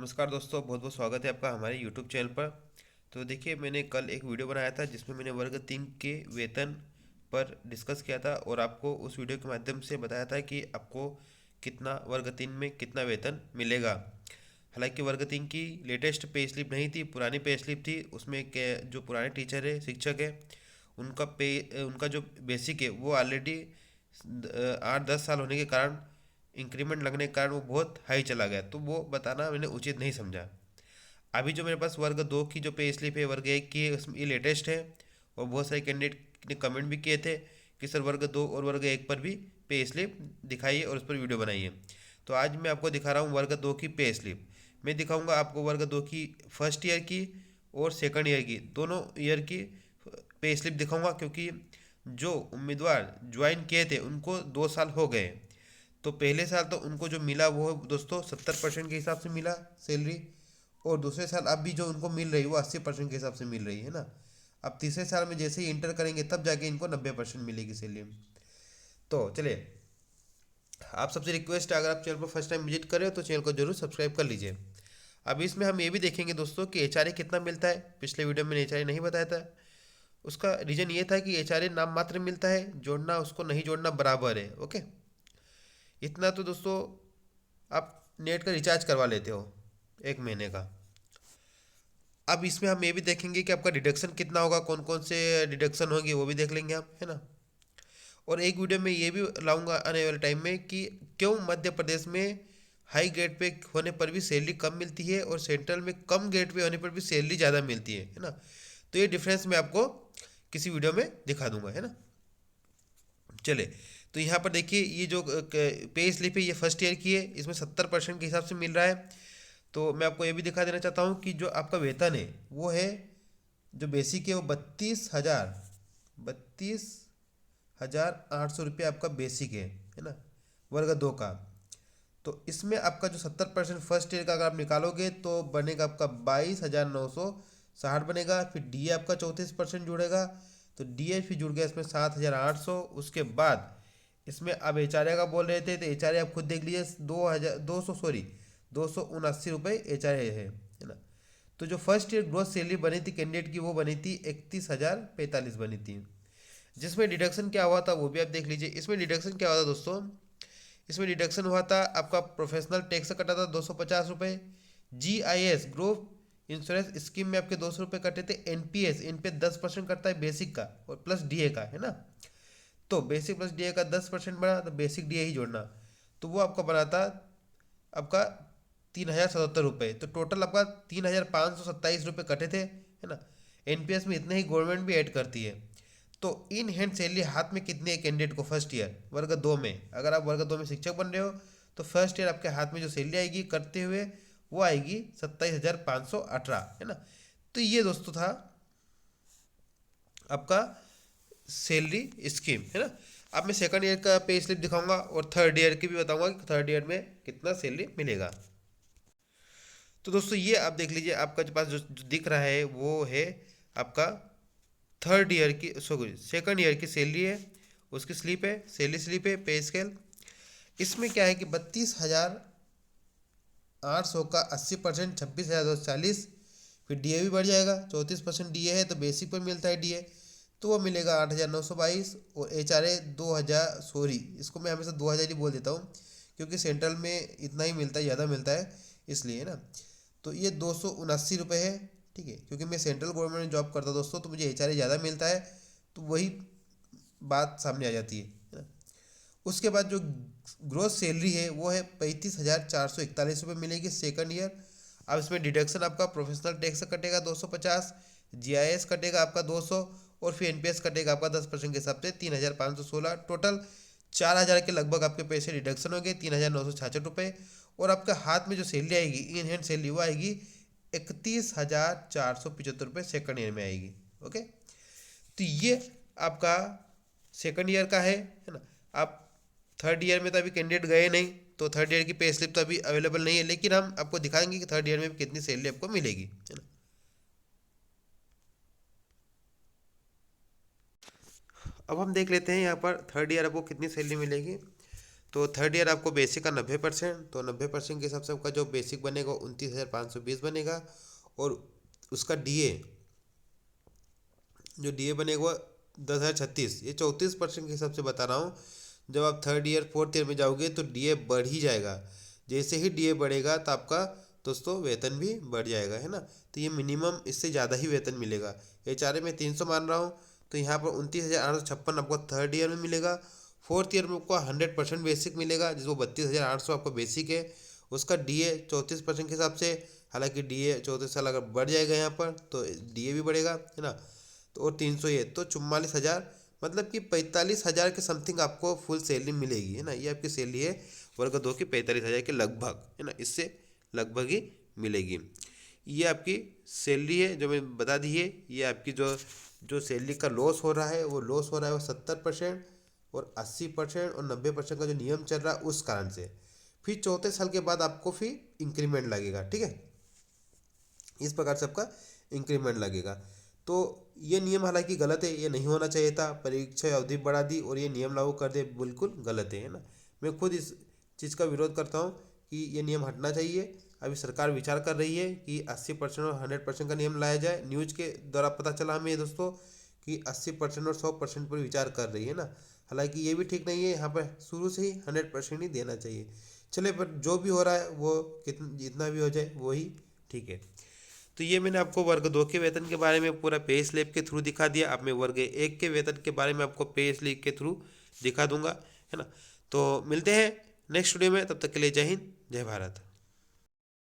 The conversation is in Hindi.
नमस्कार दोस्तों, बहुत बहुत स्वागत है आपका हमारे यूट्यूब चैनल पर। तो देखिए, मैंने कल एक वीडियो बनाया था जिसमें मैंने वर्ग 3 के वेतन पर डिस्कस किया था और आपको उस वीडियो के माध्यम से बताया था कि आपको कितना वर्ग 3 में कितना वेतन मिलेगा। हालांकि वर्ग 3 की लेटेस्ट पे स्लिप नहीं थी, पुरानी पे स्लिप थी। उसमें जो पुराने टीचर है, शिक्षक है, उनका जो बेसिक है वो ऑलरेडी 8-10 साल होने के कारण, इंक्रीमेंट लगने के कारण वो बहुत हाई चला गया, तो वो बताना मैंने उचित नहीं समझा। अभी जो मेरे पास वर्ग 2 की जो पे स्लिप है वर्ग 1 की है, उसमें ये लेटेस्ट है। और बहुत सारे कैंडिडेट ने कमेंट भी किए थे कि सर वर्ग 2 और वर्ग 1 पर भी पे स्लिप दिखाइए और उस पर वीडियो बनाइए। तो आज मैं आपको दिखा रहा हूँ वर्ग 2 की पे स्लिप। मैं दिखाऊंगा आपको वर्ग 2 की फर्स्ट ईयर की और सेकंड ईयर की, दोनों ईयर की पे स्लिप दिखाऊंगा, क्योंकि जो उम्मीदवार ज्वाइन किए थे उनको 2 साल हो गए। तो पहले साल तो उनको जो मिला वो दोस्तों 70% के हिसाब से मिला सैलरी। और दूसरे साल अब भी जो उनको मिल रही है वो 80% के हिसाब से मिल रही है ना। अब तीसरे साल में जैसे ही इंटर करेंगे तब जाके इनको 90% मिलेगी सैलरी। तो चलिए, आप सबसे रिक्वेस्ट है, अगर आप चैनल पर फर्स्ट टाइम विजिट करें तो चैनल को जरूर सब्सक्राइब कर लीजिए। अब इसमें हम ये भी देखेंगे दोस्तों कि एचआरए कितना मिलता है। पिछले वीडियो में मैंने एचआरए नहीं बताया था। उसका रीजन ये था कि एचआरए नाम मात्र मिलता है, जोड़ना उसको नहीं जोड़ना बराबर है। ओके, इतना तो दोस्तों आप नेट का रिचार्ज करवा लेते हो 1 महीने का। अब इसमें हम ये भी देखेंगे कि आपका डिडक्शन कितना होगा, कौन कौन से डिडक्शन होंगे वो भी देख लेंगे आप, है ना। और एक वीडियो में ये भी लाऊंगा आने वाले टाइम में कि क्यों मध्य प्रदेश में हाई ग्रेड पे होने पर भी सैलरी कम मिलती है और सेंट्रल में कम ग्रेड पे होने पर भी सैलरी ज़्यादा मिलती है ना। तो ये डिफरेंस मैं आपको किसी वीडियो में दिखा दूंगा, है ना। चले, तो यहाँ पर देखिए, ये जो पे स्लिप है ये फर्स्ट ईयर की है, इसमें 70% के हिसाब से मिल रहा है। तो मैं आपको ये भी दिखा देना चाहता हूँ कि जो आपका वेतन है वो है, जो बेसिक है वो 32,800 रुपये आपका बेसिक है ना, वर्ग 2 का। तो इसमें आपका जो 70% फर्स्ट ईयर का अगर आप निकालोगे तो बनेगा आपका 22,960 बनेगा। फिर डी आपका 34% जुड़ेगा, तो डी ए फिर जुड़ गया इसमें 7,800। उसके बाद इसमें अब एच आर ए का बोल रहे थे, तो एच आर ए आप खुद देख लीजिए, 2,200 सॉरी 279 रुपये एच आर ए है ना। तो जो फर्स्ट ईयर ग्रोथ सैलरी बनी थी कैंडिडेट की वो बनी थी 31,045 बनी थी। जिसमें डिडक्शन क्या हुआ था वो भी आप देख लीजिए। इसमें डिडक्शन क्या हुआ था दोस्तों, इसमें डिडक्शन हुआ था आपका प्रोफेशनल टैक्स कटा था 250 रुपये। G I S group insurance scheme में आपके 200 रुपये कटे थे। एनपीएस, इन पे 10% कटता है बेसिक का और प्लस डीए का, है ना। तो बेसिक प्लस डीए का 10% बना तो बेसिक डीए ही जोड़ना, तो वो आपका बना था आपका 3,077 रुपये। तो टोटल आपका 3,527 रुपये कटे थे, है ना। एनपीएस में इतने ही गवर्नमेंट भी ऐड करती है। तो इन हैंड सैलरी हाथ में कितनी है कैंडिडेट को फर्स्ट ईयर वर्ग 2 में, अगर आप वर्ग 2 में शिक्षक बन रहे हो तो फर्स्ट ईयर आपके हाथ में जो सैलरी आएगी करते हुए वो आएगी 27,518, है ना। तो ये दोस्तों था आपका सैलरी स्कीम, है ना। अब मैं सेकंड ईयर का पे स्लिप दिखाऊंगा और थर्ड ईयर की भी बताऊंगा कि थर्ड ईयर में कितना सैलरी मिलेगा। तो दोस्तों ये आप देख लीजिए, आपका जो पास जो दिख रहा है वो है आपका थर्ड ईयर की, सॉरी सेकंड ईयर की सैलरी है। उसकी स्लिप है, सैलरी स्लिप है, पे स्केल। इसमें क्या है कि 32,800 का 80%, 26,240। फिर डीए भी बढ़ जाएगा, 34% डीए है तो बेसिक पर मिलता है डीए, तो वो मिलेगा 8,922। और एच आर ए 2,000, सॉरी इसको मैं हमेशा 2,000 ही बोल देता हूँ क्योंकि सेंट्रल में इतना ही मिलता है, ज़्यादा मिलता है इसलिए, है ना। तो ये 279 रुपये है, ठीक है। क्योंकि मैं सेंट्रल गवर्नमेंट में जॉब करता दोस्तों, तो मुझे एच आर ए ज़्यादा मिलता है, तो वही बात सामने आ जाती है ना। उसके बाद जो ग्रोस सैलरी है वो है 35,441 रुपये मिलेगी सेकंड ईयर। अब इसमें डिडक्शन आपका प्रोफेशनल टैक्स कटेगा 250, जीआईएस कटेगा आपका 200, और फिर एनपीएस कटेगा आपका 10% के हिसाब से 3,516। टोटल 4,000 के लगभग आपके पैसे डिडक्शन हो गए, 3,966 रुपये। और आपका हाथ में जो सैलरी आएगी इन हैंड सैलरी वो आएगी 31,475 रुपये सेकंड ईयर में आएगी। ओके, तो ये आपका सेकंड ईयर का है ना। आप थर्ड ईयर में तो अभी कैंडिडेट गए नहीं, तो थर्ड ईयर की पे स्लिप तो अभी अवेलेबल नहीं है, लेकिन हम आपको दिखाएंगे कि थर्ड ईयर में कितनी सैलरी आपको मिलेगी, है ना। अब हम देख लेते हैं यहाँ पर थर्ड ईयर आपको कितनी सैलरी मिलेगी। तो थर्ड ईयर आपको बेसिक का 90%, तो 90% के हिसाब से आपका जो बेसिक बनेगा 29,520 बनेगा। और उसका डीए, जो डीए बनेगा वो 10,036, ये 34% के हिसाब से बता रहा हूँ। जब आप थर्ड ईयर फोर्थ ईयर में जाओगे तो डीए बढ़ ही जाएगा। जैसे ही डीए बढ़ेगा तो आपका दोस्तों वेतन भी बढ़ जाएगा, है ना। तो ये मिनिमम इससे ज़्यादा ही वेतन मिलेगा। एचआरए में 300 मान रहा हूँ, तो यहाँ पर 29,856 आपको थर्ड ईयर में मिलेगा। फोर्थ ईयर में आपको 100% बेसिक मिलेगा, जिसको 32,800 आपको बेसिक है। उसका डीए 34% के हिसाब से, हालांकि डीए 34 साल अगर बढ़ जाएगा यहाँ पर तो डीए भी बढ़ेगा, है ना। तो और 300 ये तो 44,000, मतलब कि 45,000 के समथिंग आपको फुल सैलरी मिलेगी, है ना। ये आपकी सैलरी है वर्ग 2 की 45,000 के लगभग, है ना, इससे लगभग ही मिलेगी। ये आपकी सैलरी है जो मैं बता दी है। ये आपकी जो जो सैलरी का लॉस हो रहा है वो लॉस हो रहा है वो 70% और 80% और 90% का जो नियम चल रहा है उस कारण से। फिर 34 साल के बाद आपको फिर इंक्रीमेंट लगेगा, ठीक है। इस प्रकार से आपका इंक्रीमेंट लगेगा। तो ये नियम हालांकि गलत है, ये नहीं होना चाहिए था। परीक्षा अवधि बढ़ा दी और ये नियम लागू कर दे, बिल्कुल गलत है ना। मैं खुद इस चीज़ का विरोध करता हूँ कि ये नियम हटना चाहिए। अभी सरकार विचार कर रही है कि 80% और 100% का नियम लाया जाए। न्यूज के द्वारा पता चला हमें दोस्तों कि 80% और 100% पर विचार कर रही है ना। हालांकि ये भी ठीक नहीं है, यहाँ पर शुरू से ही 100% ही देना चाहिए। चले, पर जो भी हो रहा है वो कितना जितना भी हो जाए वो ही ठीक है। तो ये मैंने आपको वर्ग 2 के वेतन के बारे में पूरा पे स्लिप के थ्रू दिखा दिया। अब मैं वर्ग 1 के वेतन के बारे में आपको पे स्लिप के थ्रू दिखा दूंगा, है ना। तो मिलते हैं नेक्स्ट वीडियो में, तब तक के लिए जय हिंद जय भारत।